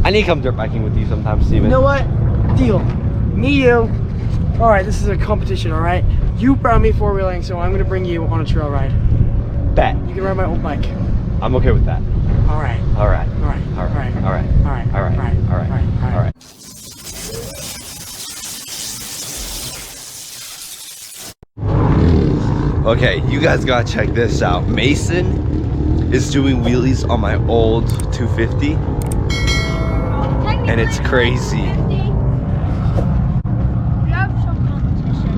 I need to come dirt biking with you sometime, Steven. You know what? Deal. Me, you. All right, this is a competition, all right? You brought me four-wheeling, so I'm going to bring you on a trail ride. Bet. You can ride my old bike. I'm okay with that. All right. All right. All right. All right. All right. All right. All right. All right. All right. All right. All right. Okay, you guys gotta check this out. Mason is doing wheelies on my old 250, and it's crazy. We have some competition.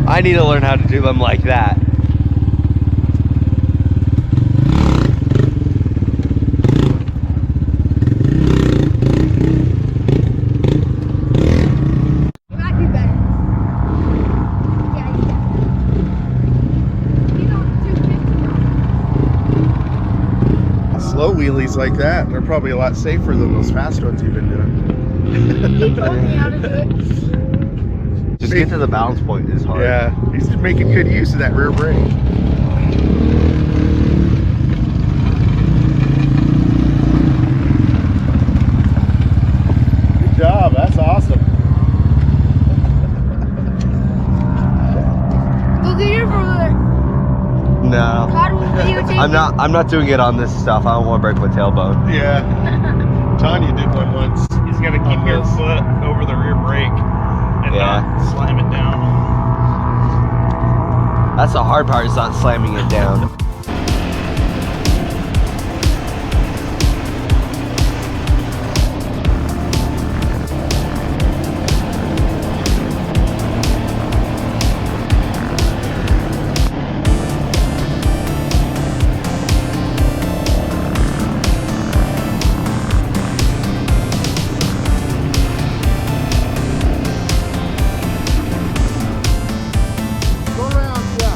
I need to learn how to do them like that. It might be better. Yeah, you got it. He's on 250. Slow wheelies like that, they're probably a lot safer than those fast ones you've been doing. He told me how to do it. Just get to the balance point is hard. Yeah, he's making good use of that rear brake. Good job, that's awesome. Look at your brother. No. How do we videotape I'm not doing it on this stuff. I don't want to break my tailbone. Yeah. Tanya did one once. He's got to keep your foot over the rear brake and not slam it down. That's the hard part, is not slamming it down. Go around, yeah.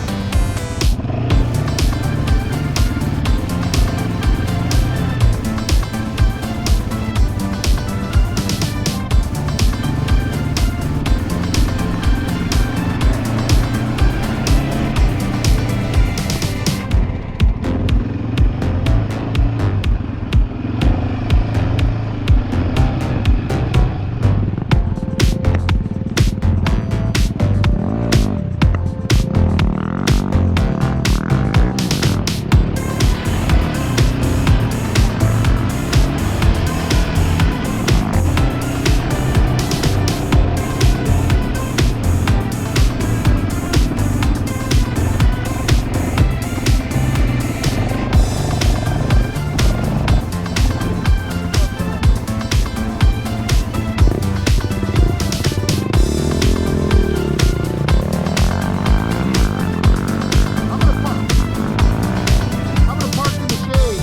I'm gonna park in the shade.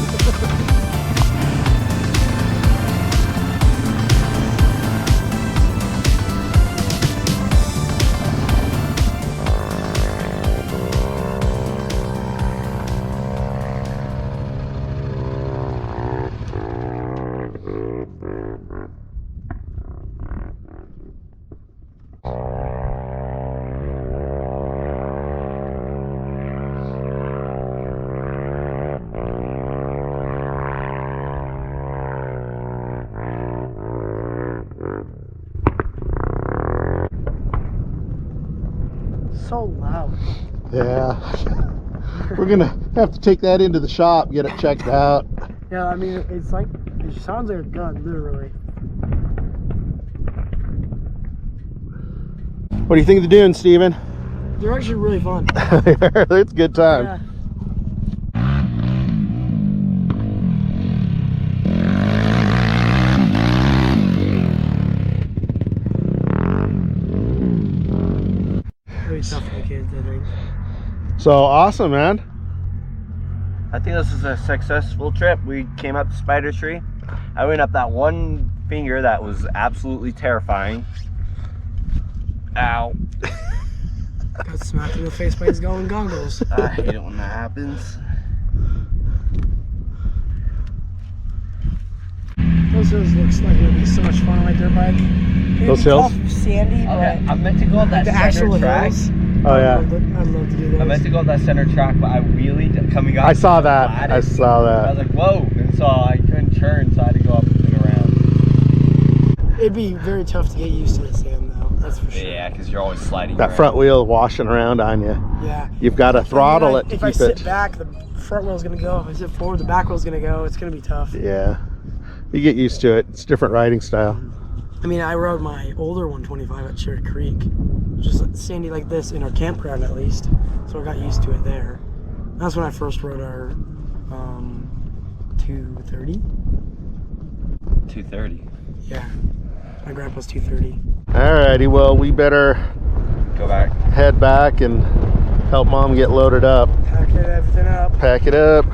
So loud. Yeah. We're gonna have to take that into the shop, get it checked out. Yeah, I mean, it's like, it sounds like a gun, literally. What do you think of the dunes, Steven? They're actually really fun. It's a good time. Yeah. Really tough for the kids, I think. So awesome, man. I think this is a successful trip. We came up the spider tree. I went up that one finger that was absolutely terrifying. Ow. Got smacked in the face by his golden goggles. I hate it when that happens. those hills looks like it would be so much fun on my dirt bike. It'd Those be hills? tough, sandy, Okay, but I'm meant to go up that the center actual track. hills. Oh, yeah. I'd love to do those. I meant to go up that center track, but I wheelied coming up. I saw that. flat. I saw I was that. like, whoa, and so I couldn't turn, so I had to go up and around. It'd be very tough to get used to the sand, though. That's for sure. Yeah, because you're always sliding That around. front wheel washing around on you. Yeah. You've got to throttle it to If I keep sit it. back, the front wheel's gonna go. If I sit forward, the back wheel's gonna go. It's gonna be tough. Yeah. You get used to it. It's a different riding style. I mean, I rode my older 125 at Cherry Creek, just sandy like this in our campground at least. So I got used to it there. That's when I first rode our 230. 230. Yeah, my grandpa's 230. Alrighty, well, we better Go back. head back and help Mom get loaded up. Packing everything up. Pack it up.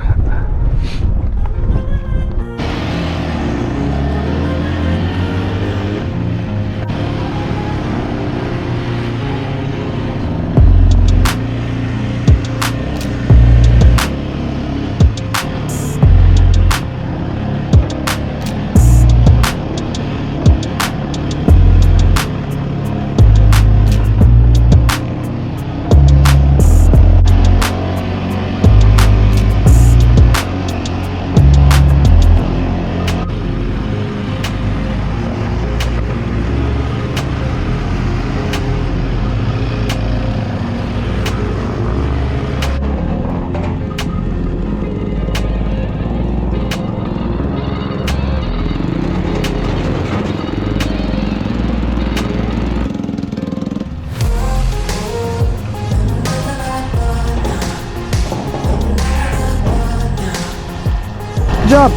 Jump!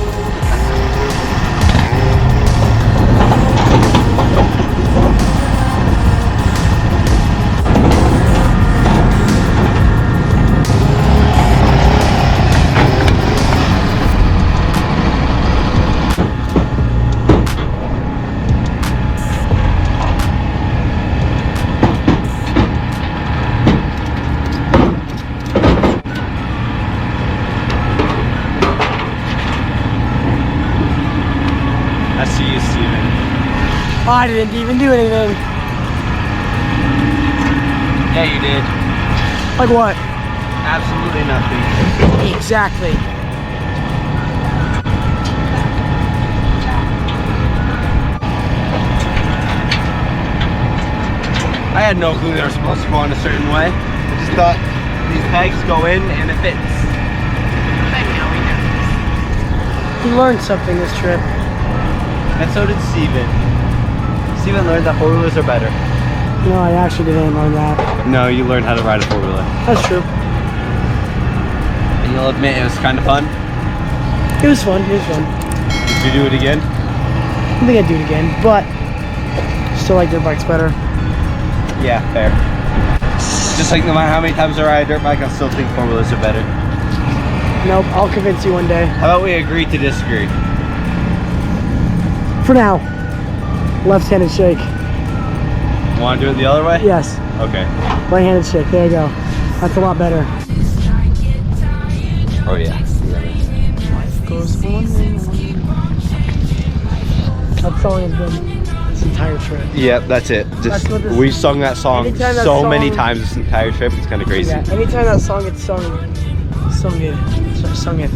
I see you, Steven. I didn't even do anything. Yeah, you did. Like what? Absolutely nothing. Exactly. I had no clue they were supposed to go in a certain way. I just thought these pegs go in and it fits. You learned something this trip. And so did Steven. Steven learned that four-wheelers are better. No, I actually didn't learn that. No, you learned how to ride a four-wheeler. That's true. And you'll admit it was kind of fun. It was fun. It was fun. Did you do it again? I think I'd do it again, but still like dirt bikes better. Yeah, fair. Just like no matter how many times I ride a dirt bike, I still think four-wheelers are better. Nope, I'll convince you one day. How about we agree to disagree? For now, left-handed shake. Want to do it the other way? Yes, Okay. right-handed shake. There you go. That's a lot better. Oh yeah. Goes on. That song has been this entire trip. Yep, that's it. That's what this- We've sung that song Anytime that so many song- times this entire trip. It's kind of crazy. Yeah, anytime that song gets sung it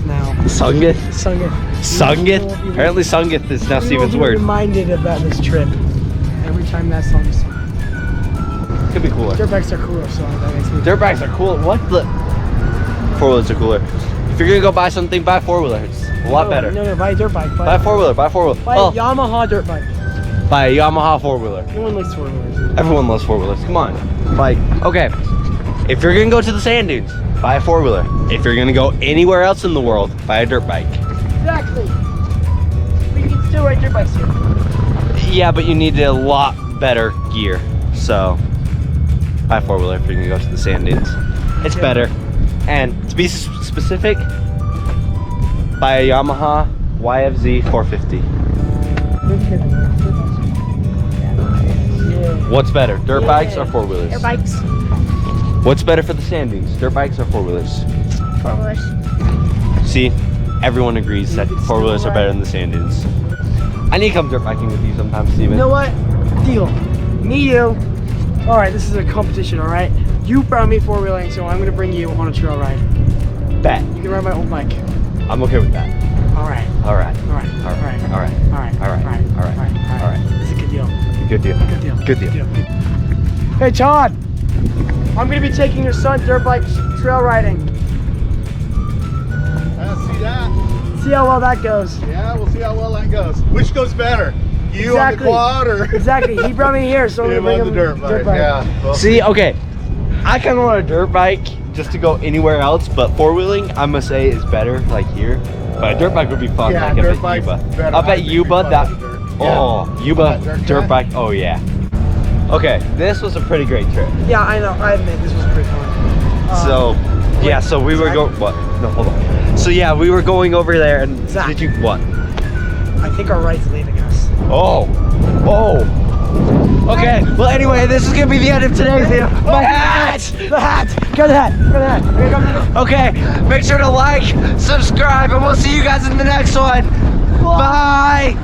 now. Sungith? Sung it. Sungith? Apparently Sungith is now Steven's word. Reminded about this trip every time that song is sung. Could be cooler. Dirt bikes are cooler, so that makes me. Dirt bikes are cool. What the? Four-wheelers are cooler. If you're gonna go buy something, buy a four-wheeler. It's a lot better. No, buy a dirt bike. Buy a four-wheeler. Buy a four-wheeler. Buy a Yamaha dirt bike. Buy a Yamaha four-wheeler. No one likes four-wheelers. Everyone loves four-wheelers. Come on. Like, okay. If you're gonna go to the sand dunes, buy a four-wheeler. If you're gonna go anywhere else in the world, buy a dirt bike. Exactly. We can still ride dirt bikes here. Yeah, but you need a lot better gear. So, buy a four-wheeler if you're gonna go to the sand dunes. It's Yeah. better. And to be specific, buy a Yamaha YFZ 450. What's better, dirt bikes or four-wheelers? Dirt bikes. What's better for the sand dunes, dirt bikes or four-wheelers? Four-wheelers. See, everyone agrees that four-wheelers are better than the sand dunes. I need to come dirt biking with you sometime, Steven. You know what? Deal. Me, you. All right, this is a competition, all right? You brought me four-wheeling, so I'm gonna bring you on a trail ride. Bet. You can ride my old bike. I'm okay with that. All right. All right. All right. All right. All right. All right. All right. All right. All right. All right. This is a good deal. Good deal. Good deal. Good deal. Hey, Todd. I'm gonna be taking your son dirt bike trail riding. See that? See how well that goes. Yeah, we'll see how well that goes. Which goes better? You Exactly. on the quad or Exactly. He brought me here, so I'm him gonna bring on the him dirt bike? Yeah. Well, See, okay. I kind of want a dirt bike just to go anywhere else, but four-wheeling, I'm gonna say, is better, like here. But a dirt bike would be fun, Yeah, like up dirt at bike's Yuba. better. Up I at think Yuba, it'd be that. fun on dirt. Oh, Yeah. Yuba On that dirt dirt track? bike. Oh yeah. Okay, this was a pretty great trip. Yeah, I know. I admit this was pretty fun. So, yeah, so we were Zach? going. What? No, hold on. So yeah, we were going over there, and Zach. did you what? I think our ride's leaving us. Oh, oh. Okay. Well, anyway, this is gonna be the end of today's video. My hat. The hat! Go the hat! Go the hat! Here comes the Okay, make sure to like, subscribe, and we'll see you guys in the next one. Bye.